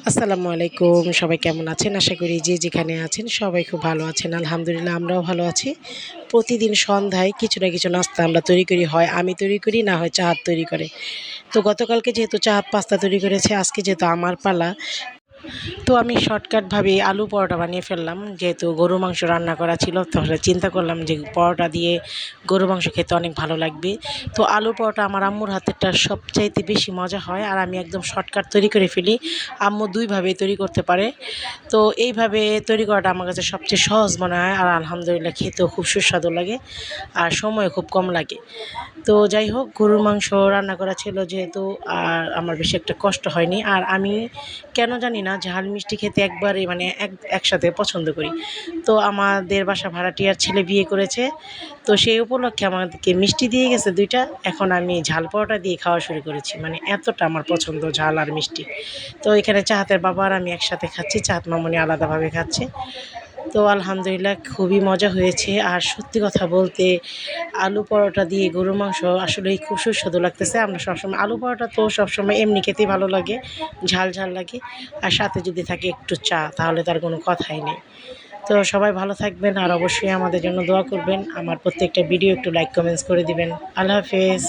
আসসালামু আলাইকুম। সবাই কেমন আছেন? আশা করি যে যেখানে আছেন সবাই খুব ভালো আছেন। আলহামদুলিল্লাহ আমরাও ভালো আছি। প্রতিদিন সন্ধ্যায় কিছু না কিছু নাস্তা আমরা তৈরি করি। হয় আমি তৈরি করি, না হয় চাহাত তৈরি করে। তো গতকালকে যেহেতু চাহাত পাস্তা তৈরি করেছে, আজকে যেহেতু আমার পালা, তো আমি শর্টকাটভাবে আলু পরোটা বানিয়ে ফেললাম। যেহেতু গরুর মাংস রান্না করা ছিল, তাহলে চিন্তা করলাম যে পরোটা দিয়ে গরুর মাংস খেতে অনেক ভালো লাগবে। তো আলু পরোটা আমার আম্মুর হাতেরটা সবচাইতে বেশি মজা হয়, আর আমি একদম শর্টকাট তৈরি করে ফেলি। আম্মু দুইভাবেই তৈরি করতে পারে। তো এইভাবে তৈরি করাটা আমার কাছে সবচেয়ে সহজ মনে হয়, আর আলহামদুলিল্লাহ খেতেও খুব সুস্বাদু লাগে আর সময়ও খুব কম লাগে। তো যাই হোক, গরুর মাংস রান্না করা ছিল যেহেতু, আর আমার বেশি একটা কষ্ট হয়নি। আর আমি কেন জানি না ঝাল মিষ্টি খেতে একবারে মানে একসাথে পছন্দ করি। তো আমাদের বাসা ভাড়াটিয়ার ছেলে বিয়ে করেছে, তো সেই উপলক্ষে আমাদেরকে মিষ্টি দিয়ে গেছে ২টা। এখন আমি ঝাল পরোটা দিয়ে খাওয়া শুরু করেছি, মানে এতটা আমার পছন্দ ঝাল আর মিষ্টি। তো এখানে চাহাতের বাবা আর আমি একসাথে খাচ্ছি, চাহাত মামুনি আলাদাভাবে খাচ্ছে। তো আলহামদুলিল্লাহ খুবই মজা হয়েছে। আর সত্যি কথা বলতে, আলু পরোটা দিয়ে গরুর মাংস আসলেই খুব সুস্বাদু লাগতেছে। আমরা সবসময় আলু পরোটা তো সবসময় এমনি খেতেই ভালো লাগে, ঝাল ঝাল লাগে। আর সাথে যদি থাকে একটু চা, তাহলে তার কোনো কথাই নেই। তো সবাই ভালো থাকবেন, আর অবশ্যই আমাদের জন্য দোয়া করবেন। আমার প্রত্যেকটা ভিডিও একটু লাইক কমেন্টস করে দিবেন। আল্লাহ হাফেজ।